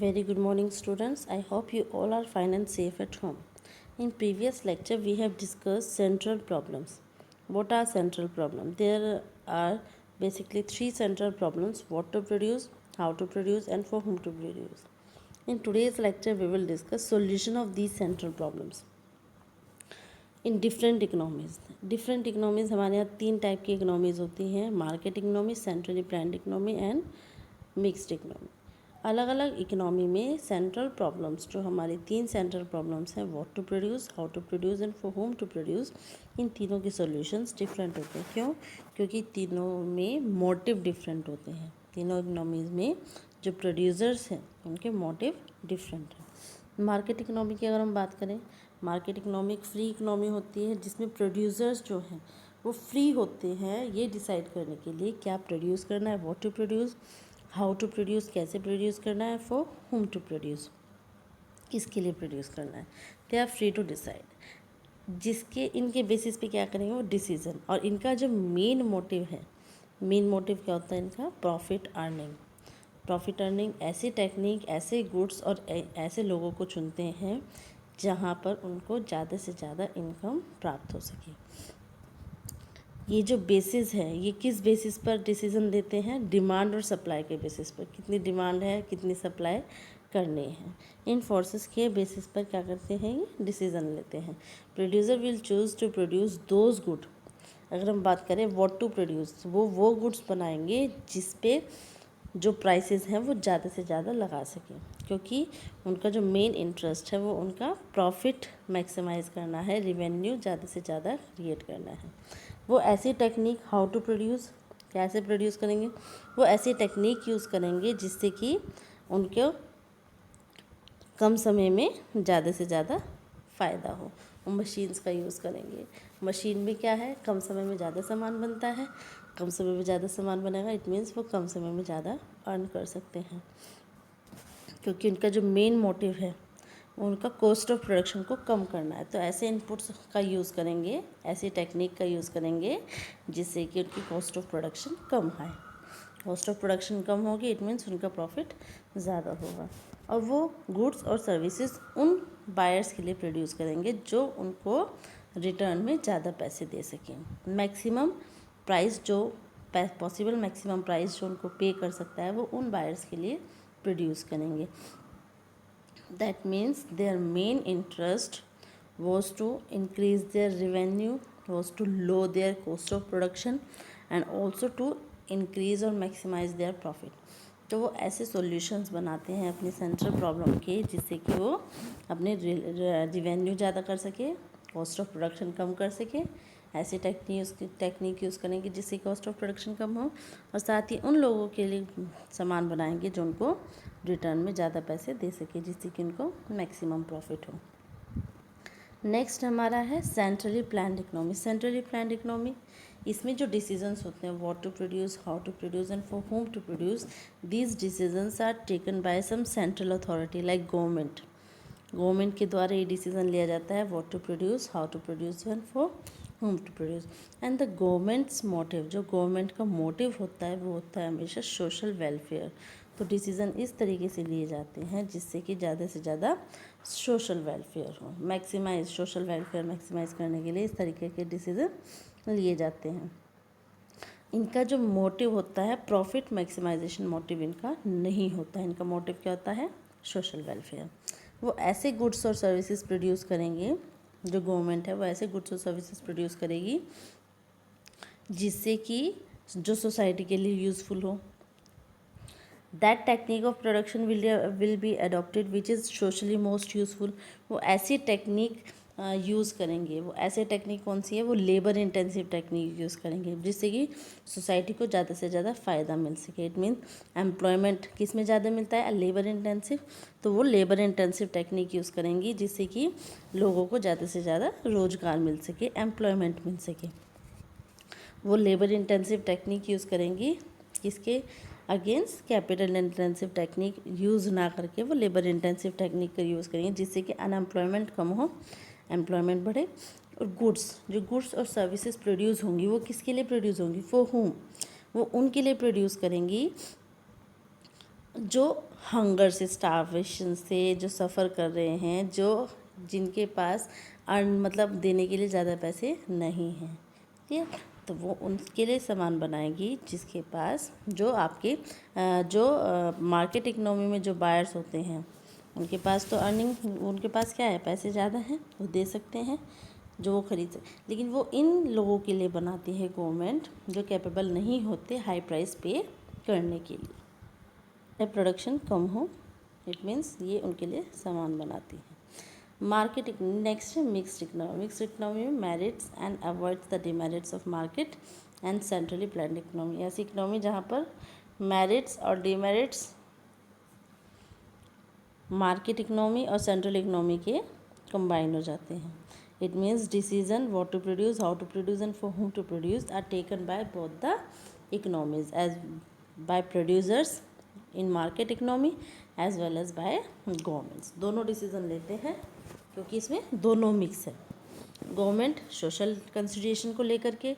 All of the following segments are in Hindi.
Very good morning, students. I hope you all are fine and safe at home. In previous lecture, we have discussed central problems. What are central problems? There are basically three central problems: what to produce, how to produce, and for whom to produce. In today's lecture, we will discuss solution of these central problems. इन डिफरेंट इकोनॉमीज़ हमारे यहाँ तीन टाइप की इकोनॉमीज़ होती हैं: market economy, centrally planned economy and mixed economy. अलग अलग इकोनॉमी में सेंट्रल प्रॉब्लम्स, जो हमारी तीन सेंट्रल प्रॉब्लम्स हैं, what to produce, how to produce and for whom to produce, इन तीनों के सॉल्यूशंस डिफरेंट होते हैं। क्यों? क्योंकि तीनों में मोटिव डिफरेंट होते हैं। तीनों इकोनॉमीज़ में जो प्रोड्यूसर्स हैं उनके मोटिव डिफरेंट हैं। मार्केट इकोनॉमी की अगर हम बात करें, मार्केट इकोनॉमी एक फ्री इकोनॉमी होती है जिसमें प्रोड्यूसर्स जो हैं वो फ्री होते हैं ये डिसाइड करने के लिए क्या प्रोड्यूस करना है, what to produce, how to produce, कैसे प्रोड्यूस करना है, फॉर होम टू प्रोड्यूस, किसके लिए प्रोड्यूस करना है। They are free to decide, जिसके इनके बेसिस पे क्या करेंगे वो डिसीजन। और इनका जो मेन मोटिव है, मेन मोटिव क्या होता है इनका? Profit earning. प्रॉफिट अर्निंग ऐसी टेक्निक, ऐसे गुड्स और ऐसे लोगों को चुनते हैं जहाँ पर उनको ज़्यादा से ज़्यादा इनकम प्राप्त हो सके। ये जो बेसिस है, ये किस बेसिस पर डिसीज़न देते हैं? डिमांड और सप्लाई के बेसिस पर। कितनी डिमांड है, कितनी सप्लाई करनी है, इन फोर्सेस के बेसिस पर क्या करते हैं? ये डिसीज़न लेते हैं। Producer will choose to produce those good. अगर हम बात करें व्हाट टू प्रोड्यूस, वो गुड्स बनाएंगे जिस पे जो प्राइसेस हैं वो ज़्यादा से ज़्यादा लगा सकें, क्योंकि उनका जो मेन इंटरेस्ट है वो उनका प्रॉफिट मैक्सिमाइज़ करना है, रिवेन्यू ज़्यादा से ज़्यादा क्रिएट करना है। वो ऐसी टेक्निक, हाउ टू प्रोड्यूस, कैसे प्रोड्यूस करेंगे, वो ऐसी टेक्निक यूज़ करेंगे जिससे कि उनको कम समय में ज़्यादा से ज़्यादा फ़ायदा हो। वो मशीन्स का यूज़ करेंगे। मशीन में क्या है? कम समय में ज़्यादा सामान बनता है। कम समय में ज़्यादा सामान बनेगा, इट मीन्स वो कम समय में ज़्यादा अर्न कर सकते हैं, क्योंकि उनका जो मेन मोटिव है उनका कॉस्ट ऑफ प्रोडक्शन को कम करना है। तो ऐसे इनपुट्स का यूज़ करेंगे, ऐसी टेक्निक का यूज़ करेंगे जिससे कि उनकी कॉस्ट ऑफ प्रोडक्शन कम आए। कॉस्ट ऑफ प्रोडक्शन कम होगी, इट मीन्स उनका प्रॉफिट ज़्यादा होगा। और वो गुड्स और सर्विसेज उन बायर्स के लिए प्रोड्यूस करेंगे जो उनको रिटर्न में ज़्यादा पैसे दे सकें। मैक्सिमम प्राइस जो पॉसिबल मैक्सिमम प्राइस जो उनको पे कर सकता है वो उन बायर्स के लिए प्रोड्यूस करेंगे। That means their main interest was to increase their revenue, was to lower their cost of production and also to increase और maximize their profit। तो वो ऐसे सॉल्यूशंस बनाते हैं अपनी सेंट्रल प्रॉब्लम के जिससे कि वो अपने रिवेन्यू ज़्यादा कर सके, कॉस्ट ऑफ प्रोडक्शन कम कर सके। ऐसी टेक्निक यूज़ करेंगे जिससे कॉस्ट ऑफ प्रोडक्शन कम हो, और साथ ही उन लोगों के लिए सामान बनाएंगे जो उनको रिटर्न में ज़्यादा पैसे दे सके, जिससे कि उनको मैक्सिमम प्रॉफिट हो। नेक्स्ट हमारा है centrally planned economy. Centrally planned economy, इसमें जो डिसीजंस होते हैं what to produce, how to produce and for whom to produce, these decisions are taken by some central authority like government. Government के द्वारा ये डिसीजन लिया जाता है what to produce, how to produce and for whom to produce. And the government's motive, जो गवर्नमेंट का मोटिव होता है वो होता है हमेशा सोशल वेलफेयर। तो डिसीज़न इस तरीके से लिए जाते हैं जिससे कि ज़्यादा से ज़्यादा सोशल वेलफेयर हो। मैक्सिमाइज सोशल वेलफेयर मैक्सिमाइज करने के लिए इस तरीके के डिसीज़न लिए जाते हैं। इनका जो मोटिव होता है प्रॉफिट मैक्सिमाइजेशन मोटिव इनका नहीं होता है। इनका मोटिव क्या होता है? Social welfare. वो ऐसे गुड्स और सर्विसेज प्रोड्यूस करेंगे, जो गवर्नमेंट है वो ऐसे गुड्स और सर्विसेज प्रोड्यूस करेगी जिससे कि जो सोसाइटी के लिए यूज़फुल हो। That technique of production will be adopted which is socially most useful. वो ऐसी टेक्निक यूज़ करेंगे। वो ऐसे टेक्निक कौन सी है? वो लेबर इंटेंसिव टेक्निक यूज़ करेंगे जिससे कि सोसाइटी को ज़्यादा से ज़्यादा फ़ायदा मिल सके। इट मीन एम्प्लॉयमेंट किस में ज़्यादा मिलता है? Labour intensive. तो वो लेबर इंटेंसिव टेक्निक यूज़ करेंगी जिससे कि लोगों को ज़्यादा से ज़्यादा रोज़गार मिल सके, एम्प्लॉयमेंट मिल सके। वो लेबर इंटेंसिव टेक्निक यूज़ करेंगी किसके against? Capital intensive technique use ना करके वो लेबर इंटेंसिव टेक्निक का यूज़ करेंगे जिससे कि अनएम्प्लॉयमेंट कम हो, एम्प्लॉयमेंट बढ़े। और जो गुड्स और सर्विसेज प्रोड्यूस होंगी वो किसके लिए प्रोड्यूस होंगी? For home. वो उनके लिए प्रोड्यूस करेंगी जो हंगर से, स्टारवेशन से जो सफ़र कर रहे हैं, जो जिनके पास मतलब देने के लिए ज़्यादा पैसे नहीं हैं, ठीक है, तो वो उनके लिए सामान बनाएगी जिसके पास जो आपके जो मार्केट इकोनॉमी में जो बायर्स होते हैं उनके पास तो अर्निंग, उनके पास क्या है, पैसे ज़्यादा हैं, वो दे सकते हैं जो वो खरीद सकते, लेकिन वो इन लोगों के लिए बनाती है गवर्नमेंट जो कैपेबल नहीं होते हाई प्राइस पे करने के लिए, प्रोडक्शन कम हो, इट मीन्स ये उनके लिए सामान बनाती है। मार्केट नेक्स्ट है मिक्स्ड इकोनॉमी। मिक्स्ड इकोनॉमी में merits and avoids the demerits of market and centrally planned economy. ऐसी इकोनॉमी जहाँ पर मेरिट्स और डिमेरिट्स मार्केट इकोनॉमी और सेंट्रल इकोनॉमी के कंबाइन हो जाते हैं। It means decision what to produce, how to produce and for whom to produce are taken by both the economies, as by producers in market economy as well as bye governments. दोनों डिसीजन लेते हैं क्योंकि इसमें दोनों मिक्स है। गवर्नमेंट सोशल कंसिडरेशन को लेकर के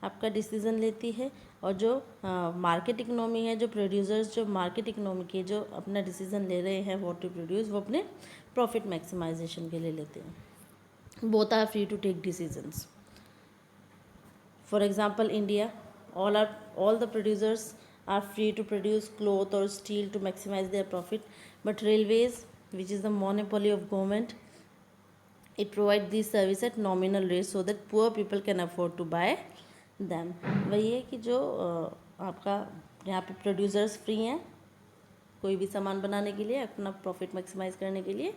आपका डिसीज़न लेती है, और जो मार्केट इकोनॉमी है, जो प्रोड्यूसर्स जो मार्केट इकोनॉमी के जो अपना डिसीज़न ले रहे हैं व्हाट टू प्रोड्यूस, वो अपने प्रॉफिट मैक्सिमाइजेशन के लिए लेते हैं। Both are free to take decisions. For example India, all the producers are free to produce cloth or steel to maximize their profit, but railways, which is the monopoly of government, it provides these service at nominal rate so that poor people can afford to buy them। वही है कि जो आपका यहाँ पे प्रोड्यूसर्स फ्री हैं कोई भी सामान बनाने के लिए, अपना प्रॉफिट मैक्सिमाइज करने के लिए,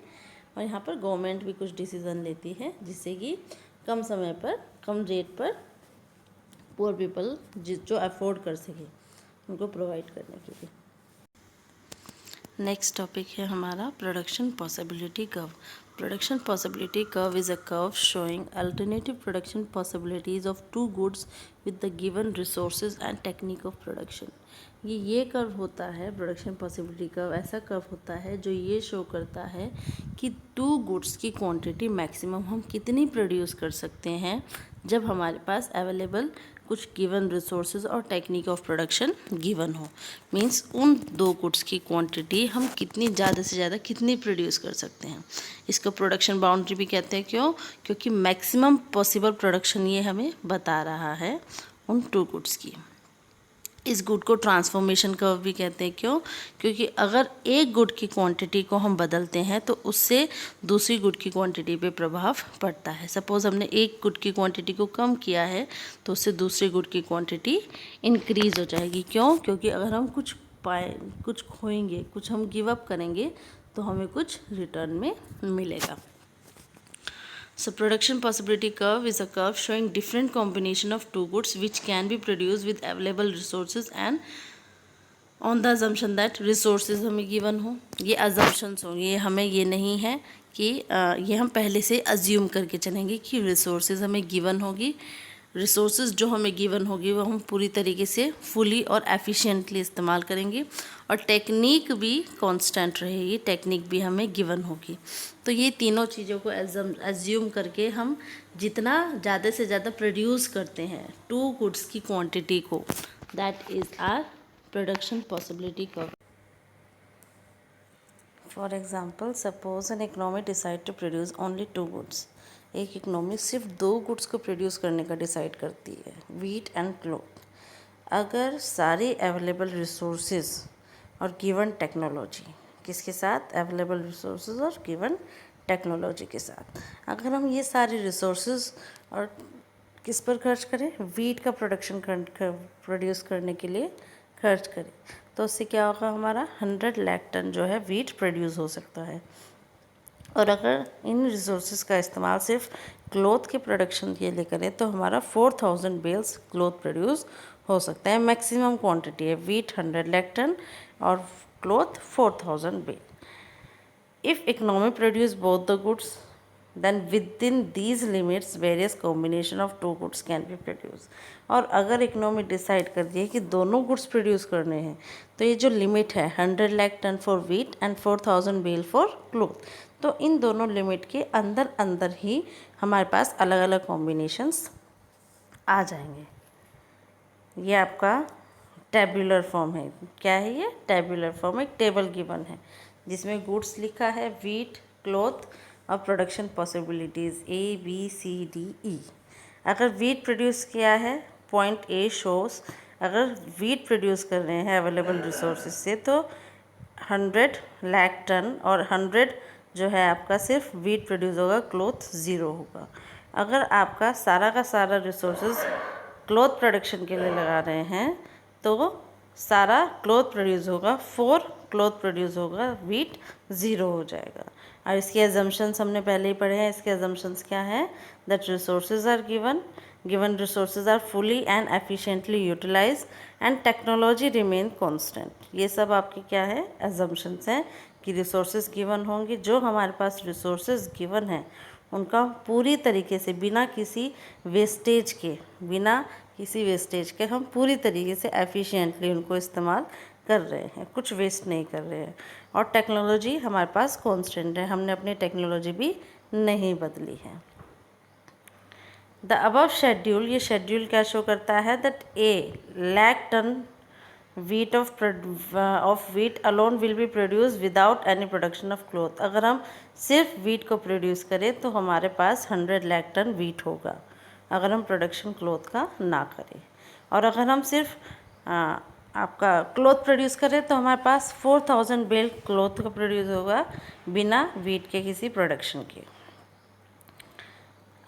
और यहाँ पर गवर्नमेंट भी कुछ डिसीजन लेती है जिससे कि कम समय पर, कम रेट पर पुअर पीपल जो अफोर्ड कर सके उनको प्रोवाइड करने के लिए। नेक्स्ट टॉपिक है हमारा production possibility curve. Production possibility curve is a curve showing alternative production possibilities of two goods with the given resources and technique of production. ये कर्व होता है, प्रोडक्शन पॉसिबिलिटी कर्व ऐसा कर्व होता है जो ये शो करता है कि टू गुड्स की क्वांटिटी मैक्सिमम हम कितनी प्रोड्यूस कर सकते हैं जब हमारे पास अवेलेबल कुछ गिवन रिसोर्सेज और टेक्निक ऑफ प्रोडक्शन गिवन हो। मींस उन दो गुड्स की क्वांटिटी हम कितनी ज़्यादा से ज़्यादा कितनी प्रोड्यूस कर सकते हैं। इसको प्रोडक्शन बाउंड्री भी कहते हैं। क्यों? क्योंकि मैक्सिमम पॉसिबल प्रोडक्शन ये हमें बता रहा है उन टू गुड्स की। इस गुड को ट्रांसफॉर्मेशन कर्व भी कहते हैं। क्यों? क्योंकि अगर एक गुड की क्वांटिटी को हम बदलते हैं तो उससे दूसरी गुड की क्वांटिटी पे प्रभाव पड़ता है। सपोज़ हमने एक गुड की क्वांटिटी को कम किया है तो उससे दूसरी गुड की क्वांटिटी इंक्रीज़ हो जाएगी। क्यों? क्योंकि अगर हम कुछ कुछ खोएंगे, कुछ हम गिव अप करेंगे तो हमें कुछ रिटर्न में मिलेगा। So production possibility curve is a curve showing different combination of two goods which can be produced with available resources and on the assumption that resources हमें given हो। ये assumptions हो, ये हमें ये नहीं है कि ये हम पहले से assume करके चलेंगे कि resources हमें given होगी। रिसोर्सेज जो हमें गिवन होगी वो हम पूरी तरीके से फुली और एफिशिएंटली इस्तेमाल करेंगे, और टेक्निक भी कांस्टेंट रहेगी, टेक्निक भी हमें गिवन होगी। तो ये तीनों चीज़ों को एज्यूम करके हम जितना ज़्यादा से ज़्यादा प्रोड्यूस करते हैं टू गुड्स की क्वांटिटी को, that is our production possibility curve. For example, suppose an economy decide to produce only two goods. एक इकोनॉमी सिर्फ दो गुड्स को प्रोड्यूस करने का डिसाइड करती है, व्हीट एंड क्लॉथ। अगर सारे अवेलेबल रिसोर्सेज और गिवन टेक्नोलॉजी, किसके साथ? अवेलेबल रिसोर्सेज और गिवन टेक्नोलॉजी के साथ। अगर हम ये सारे रिसोर्सेज और किस पर खर्च करें? व्हीट का प्रोडक्शन प्रोड्यूस करने के लिए खर्च करें, तो उससे क्या होगा? हमारा 100 लाख टन जो है व्हीट प्रोड्यूस हो सकता है। और अगर इन रिसोर्सेज का इस्तेमाल सिर्फ क्लॉथ के प्रोडक्शन के लिए करें तो हमारा 4000 बेल्स क्लॉथ प्रोड्यूस हो सकता है। मैक्सिमम क्वांटिटी है व्हीट 100 लाख टन और cloth 4000 bale. If economy produce both the goods then within these limits various combination of two goods can be produced। और अगर इकोनॉमी डिसाइड कर दिए कि दोनों गुड्स प्रोड्यूस करने हैं तो ये जो लिमिट है 100 lakh ton for wheat and 4000 bale for cloth, तो इन दोनों लिमिट के अंदर अंदर ही हमारे पास अलग अलग कॉम्बिनेशंस आ जाएंगे। ये आपका टेबुलर फॉर्म है। क्या है ये? टेबुलर फॉर्म, एक टेबल गिवन है जिसमें गुड्स लिखा है, वीट, क्लॉथ और प्रोडक्शन पॉसिबिलिटीज़ ABCDE। अगर वीट प्रोड्यूस किया है, पॉइंट ए शोज अगर वीट प्रोड्यूस कर रहे हैं अवेलेबल रिसोर्सेज से तो 100 लाख टन, और 100 जो है आपका सिर्फ वीट प्रोड्यूस होगा, क्लॉथ 0 होगा। अगर आपका सारा का सारा रिसोर्सेज क्लॉथ प्रोडक्शन के लिए लगा रहे हैं तो सारा क्लॉथ प्रोड्यूस होगा, 4 क्लॉथ प्रोड्यूस होगा, वीट 0 हो जाएगा। और इसके एजम्पशंस हमने पहले ही पढ़े हैं। इसके एजम्पशंस क्या है? That resources are given resources are fully and efficiently utilize and technology remain constant. ये सब आपके क्या है? एजम्पशंस हैं कि रिसोर्सेज गिवन होंगे, जो हमारे पास रिसोर्सेज गिवन हैं उनका पूरी तरीके से बिना किसी वेस्टेज के हम पूरी तरीके से एफिशिएंटली उनको इस्तेमाल कर रहे हैं, कुछ वेस्ट नहीं कर रहे हैं। और टेक्नोलॉजी हमारे पास कांस्टेंट है, हमने अपनी टेक्नोलॉजी भी नहीं बदली है। द अबव शेड्यूल, ये शेड्यूल क्या शो करता है? That a lakh ton wheat of wheat alone will be produce without any production of cloth. अगर हम सिर्फ वीट को प्रोड्यूस करें तो हमारे पास 100 लाख टन वीट होगा, अगर हम प्रोडक्शन क्लॉथ का ना करें। और अगर हम सिर्फ आपका क्लॉथ प्रोड्यूस करें तो हमारे पास 4000 बेल क्लॉथ का प्रोड्यूस होगा बिना वीट के किसी प्रोडक्शन के।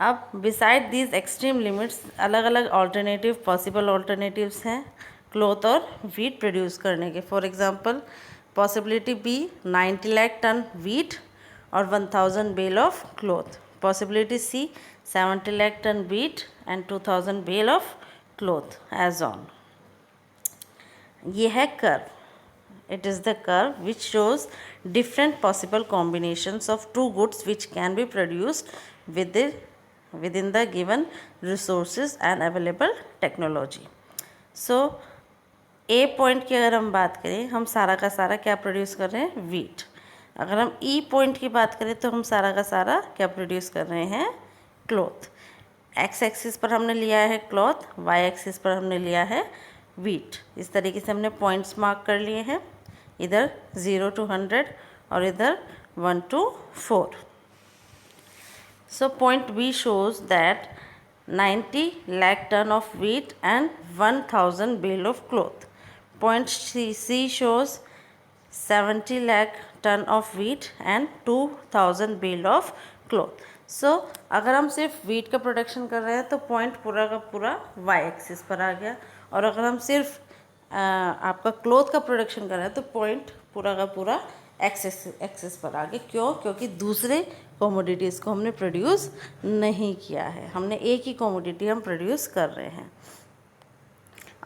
अब बिसाइड दीज एक्सट्रीम लिमिट्स अलग अलग ऑल्टरनेटिव पॉसिबल ऑल्टरनेटिव्स हैं क्लॉथ और वीट प्रोड्यूस करने के। For example possibility B 90 lakh ton wheat और 1000 bale of cloth. Possibility C 70 lakh ton wheat and 2000 bale of cloth as on. ये है curve, it is the curve which shows different possible combinations of two goods which can be produced within the given resources and available technology. So A point की अगर हम बात करें, हम सारा का सारा क्या प्रोड्यूस कर रहे हैं? वीट। अगर हम E पॉइंट की बात करें तो हम सारा का सारा क्या प्रोड्यूस कर रहे हैं? क्लॉथ। एक्स एक्सिस पर हमने लिया है क्लॉथ, वाई एक्सिस पर हमने लिया है वीट। इस तरीके से हमने पॉइंट्स मार्क कर लिए हैं, इधर 0 to 100 और इधर 1 to 4. So point B shows that 90 lakh ton of wheat and 1000 bale of cloth. Point C shows 70 lakh ton of wheat and 2000 bale of cloth. So अगर हम सिर्फ वीट का प्रोडक्शन कर रहे हैं तो पॉइंट पूरा का पूरा वाई एक्सिस पर आ गया, और अगर हम सिर्फ आपका क्लॉथ का प्रोडक्शन कर रहे हैं तो पॉइंट पूरा का पूरा एक्सेस पर आ गया। क्यों? क्योंकि दूसरे कमोडिटीज़ को हमने प्रोड्यूस नहीं किया है, हमने एक ही कमोडिटी हम प्रोड्यूस कर रहे हैं।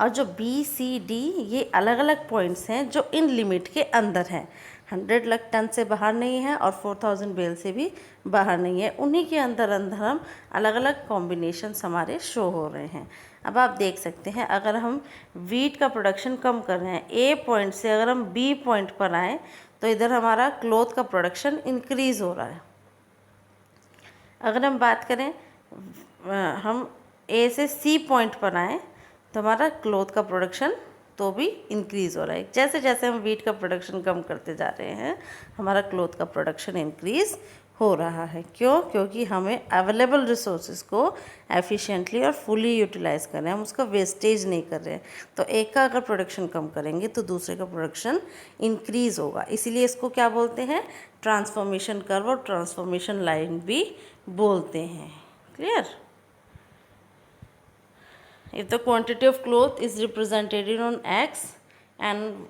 और जो बी सी डी ये अलग अलग पॉइंट्स हैं जो इन लिमिट के अंदर हैं, 100 लाख टन से बाहर नहीं है और 4000 बेल से भी बाहर नहीं है, उन्हीं के अंदर अंदर हम अलग अलग कॉम्बिनेशंस हमारे शो हो रहे हैं। अब आप देख सकते हैं, अगर हम वीट का प्रोडक्शन कम कर रहे हैं ए पॉइंट से, अगर हम बी पॉइंट पर आएँ तो इधर हमारा क्लॉथ का प्रोडक्शन इंक्रीज़ हो रहा है। अगर हम बात करें हम ए से सी पॉइंट पर आएँ तो हमारा क्लॉथ का प्रोडक्शन तो भी इंक्रीज़ हो रहा है। जैसे जैसे हम वीट का प्रोडक्शन कम करते जा रहे हैं हमारा क्लॉथ का प्रोडक्शन इंक्रीज़ हो रहा है। क्यों? क्योंकि हमें अवेलेबल रिसोर्सेज को एफिशिएंटली और फुली यूटिलाइज़ कर रहे हैं, हम उसका वेस्टेज नहीं कर रहे हैं। तो एक का अगर प्रोडक्शन कम करेंगे तो दूसरे का प्रोडक्शन इंक्रीज़ होगा, इसीलिए इसको क्या बोलते हैं? ट्रांसफॉर्मेशन कर्व और ट्रांसफॉर्मेशन लाइन भी बोलते हैं। Clear? If the quantity of cloth is represented on x and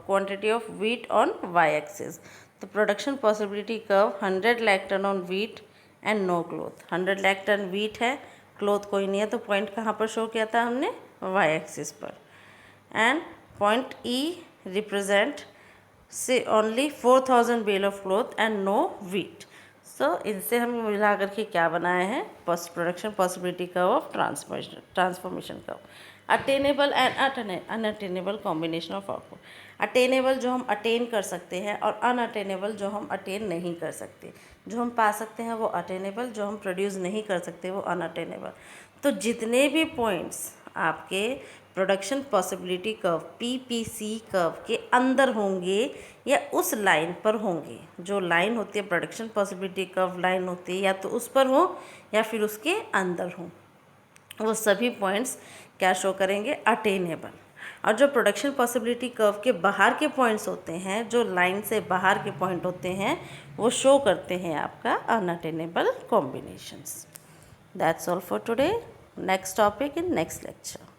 quantity of wheat on y axis, the production possibility curve 100 lakh ton on wheat and no cloth. 100 lakh ton wheat है, cloth कोई नहीं है, तो पॉइंट कहाँ पर शो किया था हमने? y axis पर। एंड पॉइंट E रिप्रेजेंट से only 4000 bale of cloth and no wheat. So इनसे हम मिला करके क्या बनाए हैं? Post production possibility curve of transformation curve. Attainable and unattainable combination of output. Attainable जो हम अटेन कर सकते हैं और अनअटेनेबल जो हम अटेन नहीं कर सकते। जो हम पा सकते हैं वो अटेनेबल, जो हम प्रोड्यूस नहीं कर सकते वो अनअटेनेबल। तो जितने भी पॉइंट्स आपके production possibility curve PPC curve के अंदर होंगे या उस लाइन पर होंगे। जो लाइन होती है प्रोडक्शन पॉसिबिलिटी कर्व लाइन होती है या तो उस पर हो या फिर उसके अंदर हो, वो सभी पॉइंट्स क्या शो करेंगे, अटेनेबल। और जो प्रोडक्शन पॉसिबिलिटी कर्व के बाहर के पॉइंट्स होते हैं, जो लाइन से बाहर के पॉइंट होते हैं, वो शो करते हैं आपका unattainable combinations. That's all for today. Next topic in next lecture.